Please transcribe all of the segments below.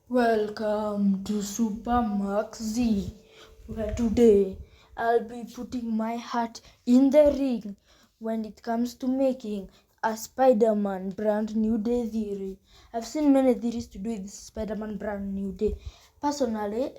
Welcome to Supermax Z, where today I'll be putting my hat in the ring when it comes to making a Spider-Man brand new day theory. I've seen many theories to do with Spider-Man brand new day. Personally,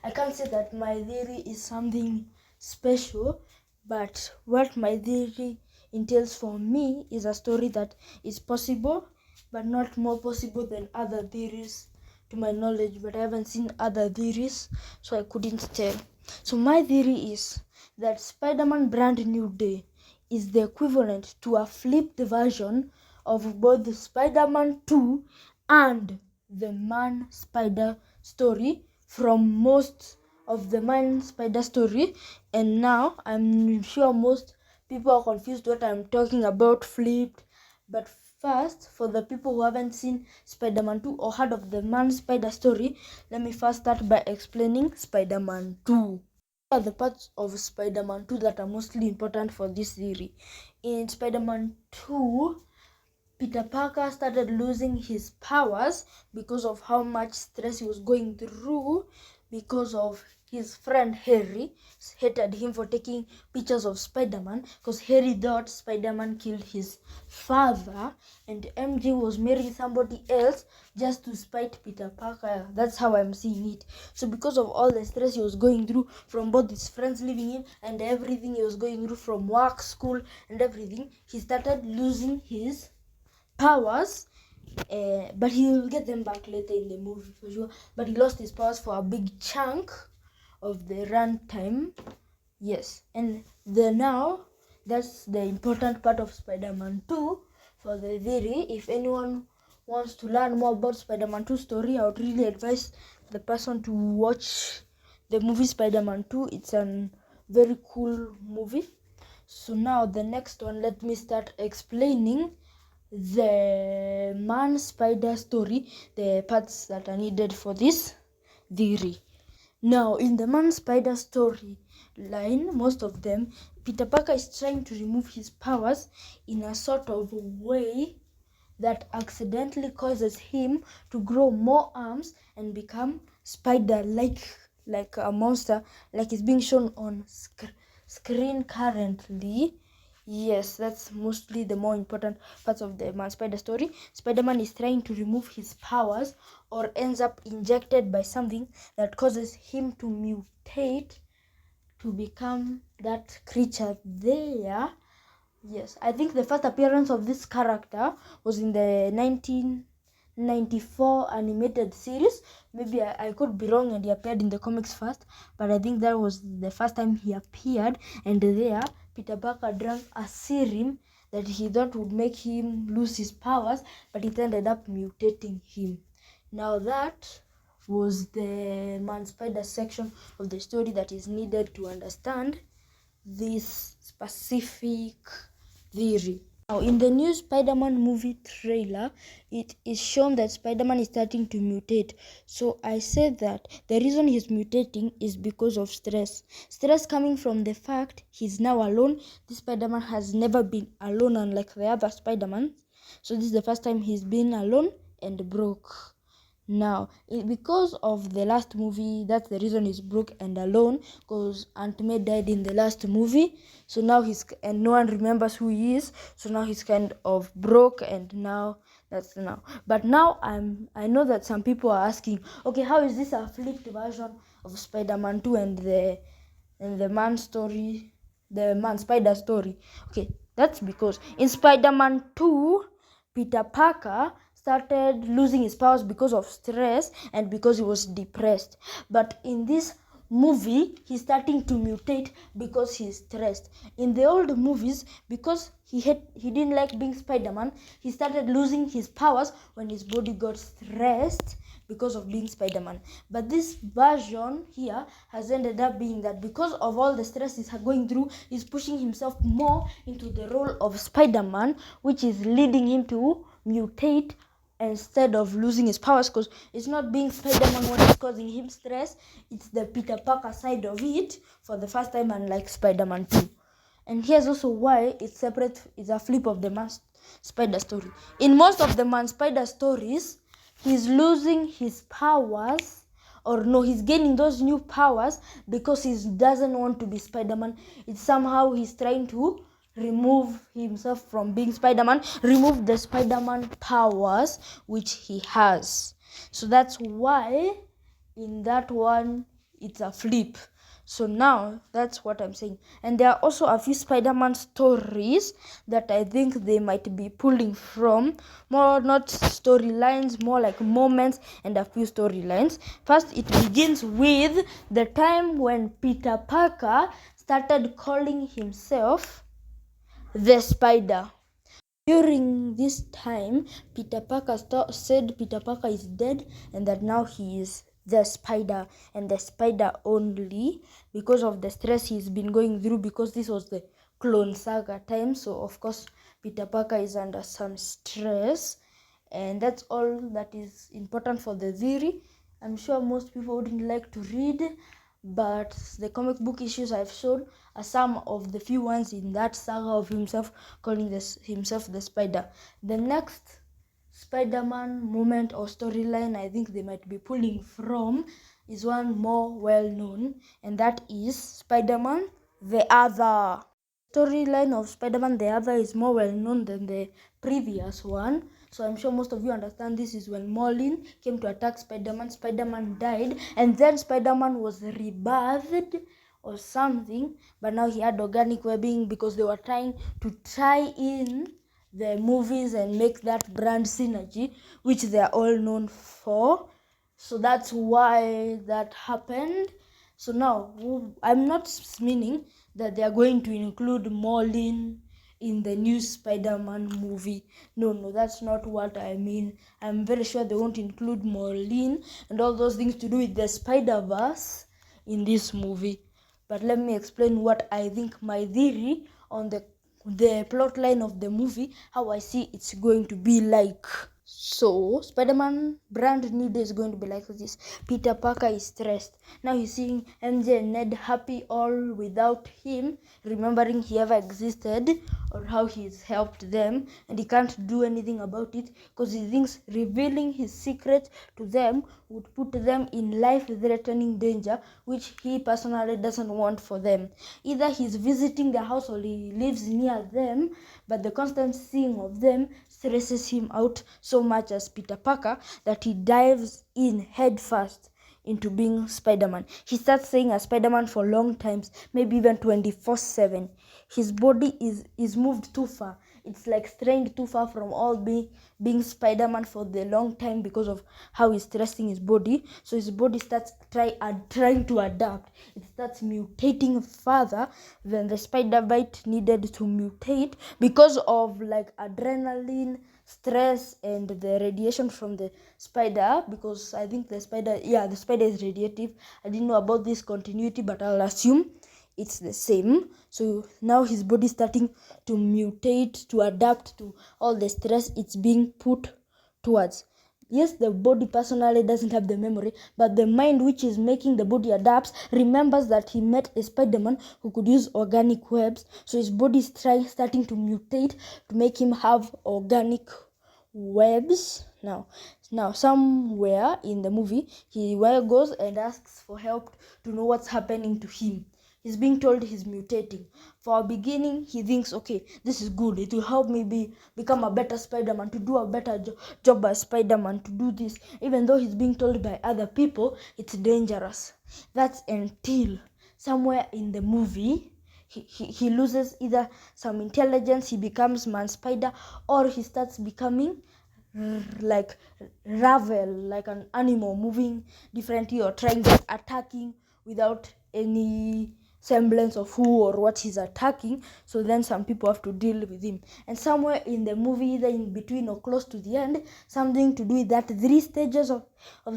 I can't say that my theory is something special, but what my theory entails for me is a story that is possible, but not more possible than other theories to my knowledge, but I haven't seen other theories, so I couldn't tell. So my theory is that Spider-Man Brand New Day is the equivalent to a flipped version of both the Spider-Man 2 and the Man Spider story from most of the Man Spider story. And now I'm sure most people are confused what I'm talking about flipped, but first, for the people who haven't seen Spider-Man 2 or heard of the Man Spider story, let me first start by explaining Spider-Man 2. What are the parts of Spider-Man 2 that are mostly important for this theory? In Spider-Man 2, Peter Parker started losing his powers because of how much stress he was going through because of his friend Harry hated him for taking pictures of Spider-Man because Harry thought Spider-Man killed his father and MJ was marrying somebody else just to spite Peter Parker. That's how I'm seeing it. So because of all the stress he was going through from both his friends leaving him and everything he was going through from work, school and everything, he started losing his powers, but he will get them back later in the movie for sure. But he lost his powers for a big chunk of the runtime. Yes, and now that's the important part of Spider-Man 2 for the theory. If anyone wants to learn more about Spider-Man 2 story, I would really advise the person to watch the movie Spider-Man 2. It's a very cool movie. So now the next one, let me start explaining the Man Spider story, the parts that are needed for this theory. Now, in the Man Spider story line, most of them, Peter Parker is trying to remove his powers in a sort of way that accidentally causes him to grow more arms and become spider-like a monster, like is being shown on screen currently. Yes, that's mostly the more important parts of the Man Spider story. Spider-Man is trying to remove his powers or ends up injected by something that causes him to mutate to become that creature there. Yes, I think the first appearance of this character was in the 1994 animated series. Maybe I could be wrong and he appeared in the comics first, but I think that was the first time he appeared, and there Peter Parker drank a serum that he thought would make him lose his powers, but it ended up mutating him. Now that was the Man Spider section of the story that is needed to understand this specific theory. Now, in the new Spider-Man movie trailer, it is shown that Spider-Man is starting to mutate. So I said that the reason he's mutating is because of stress. Stress coming from the fact he's now alone. This Spider-Man has never been alone, unlike the other Spider-Man. So this is the first time he's been alone and broke. Now, because of the last movie, that's the reason he's broke and alone, because Aunt May died in the last movie. So now and no one remembers who he is. So now he's kind of broke, and now that's now. But now I know that some people are asking, okay, how is this a flipped version of Spider-Man 2 and the Man story, the Man Spider story? Okay, that's because in Spider-Man 2, Peter Parker started losing his powers because of stress and because he was depressed. But in this movie, he's starting to mutate because he's stressed. In the old movies, because he didn't like being Spider-Man, he started losing his powers when his body got stressed because of being Spider-Man. But this version here has ended up being that because of all the stress he's going through, he's pushing himself more into the role of Spider-Man, which is leading him to mutate instead of losing his powers, because it's not being Spider-Man what is causing him stress, it's the Peter Parker side of it for the first time, unlike Spider-Man 2. And here's also why it's separate, it's a flip of the Man Spider story. In most of the Man Spider stories, he's losing his powers, or no, he's gaining those new powers because he doesn't want to be Spider-Man. It's somehow he's trying to remove himself from being Spider-Man, remove the Spider-Man powers which he has. So that's why in that one it's a flip. So now that's what I'm saying. And there are also a few Spider-Man stories that I think they might be pulling from, more not storylines, more like moments and a few storylines. First, it begins with the time when Peter Parker started calling himself the Spider. During this time, Peter Parker said Peter Parker is dead and that now he is the Spider, and the Spider only, because of the stress he's been going through, because this was the Clone Saga time. So of course Peter Parker is under some stress, and that's all that is important for the theory. I'm sure most people wouldn't like to read, but the comic book issues I've shown are some of the few ones in that saga of himself calling himself the Spider. The next Spider-Man moment or storyline I think they might be pulling from is one more well-known, and that is Spider-Man the Other. Storyline of Spider-Man the Other is more well-known than the previous one, so I'm sure most of you understand. This is when Molin came to attack Spider-Man. Spider-Man died, and then Spider-Man was rebirthed or something, but now he had organic webbing because they were trying to tie in the movies and make that brand synergy, which they are all known for. So that's why that happened. So now I'm not meaning that they are going to include Molin in the new Spider-Man movie. No, that's not what I mean. I'm very sure they won't include Molin and all those things to do with the Spider-Verse in this movie. But let me explain what I think, my theory on the plot line of the movie, how I see it's going to be like. So Spider-Man brand new day is going to be like this. Peter Parker is stressed. Now he's seeing MJ and Ned happy all without him, remembering he ever existed or how he's helped them, and he can't do anything about it because he thinks revealing his secret to them would put them in life-threatening danger, which he personally doesn't want for them. Either he's visiting their house or he lives near them, but the constant seeing of them stresses him out so much as Peter Parker that he dives in headfirst into being Spider-Man. He starts saying as Spider-Man for long times, maybe even 24/7. His body is moved too far. It's like strained too far from all being Spider-Man for the long time because of how he's stressing his body. So his body starts trying to adapt. It starts mutating further than the spider bite needed to mutate because of like adrenaline, stress, and the radiation from the spider, because I think the spider is radiative. I didn't know about this continuity, but I'll assume it's the same. So now his body starting to mutate, to adapt to all the stress it's being put towards. Yes, the body personally doesn't have the memory, but the mind, which is making the body adapts, remembers that he met a Spider-Man who could use organic webs. So his body is starting to mutate to make him have organic webs. Now somewhere in the movie, he goes and asks for help to know what's happening to him. He's being told he's mutating. For a beginning, he thinks, okay, this is good. It will help me become a better Spider-Man, to do a better job as Spider-Man, to do this. Even though he's being told by other people, it's dangerous. That's until somewhere in the movie, he loses either some intelligence, he becomes Man Spider, or he starts becoming like Ravel, like an animal moving differently or trying to attacking without any semblance of who or what he's attacking. So then some people have to deal with him, and somewhere in the movie, either in between or close to the end, something to do with that 3 stages of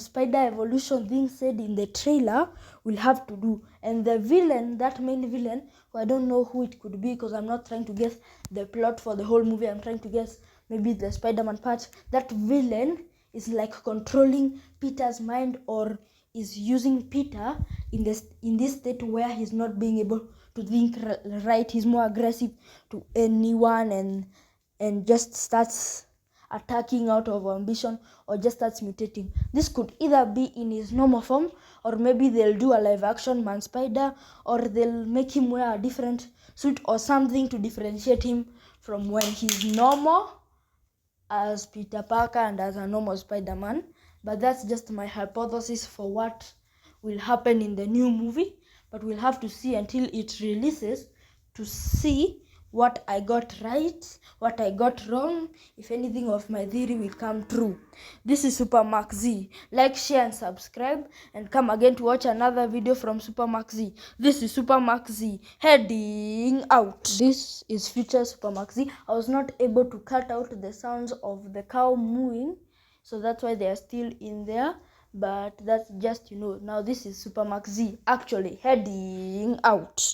spider evolution being said in the trailer will have to do. And the villain, that main villain, who I don't know who it could be because I'm not trying to guess the plot for the whole movie, I'm trying to guess maybe the Spider-Man part. That villain is like controlling Peter's mind, or is using Peter in this state where he's not being able to think right. He's more aggressive to anyone and just starts attacking out of ambition or just starts mutating. This could either be in his normal form, or maybe they'll do a live action Man Spider, or they'll make him wear a different suit or something to differentiate him from when he's normal as Peter Parker and as a normal Spider-Man. But that's just my hypothesis for what will happen in the new movie. But we'll have to see until it releases to see what I got right, what I got wrong, if anything of my theory will come true. This is Super Max Z. Like, share, and subscribe, and come again to watch another video from Super Max Z. This is Super Max Z heading out. This is future Super Max Z. I was not able to cut out the sounds of the cow mooing, so that's why they are still in there. But that's just, now this is Super Max Z actually heading out.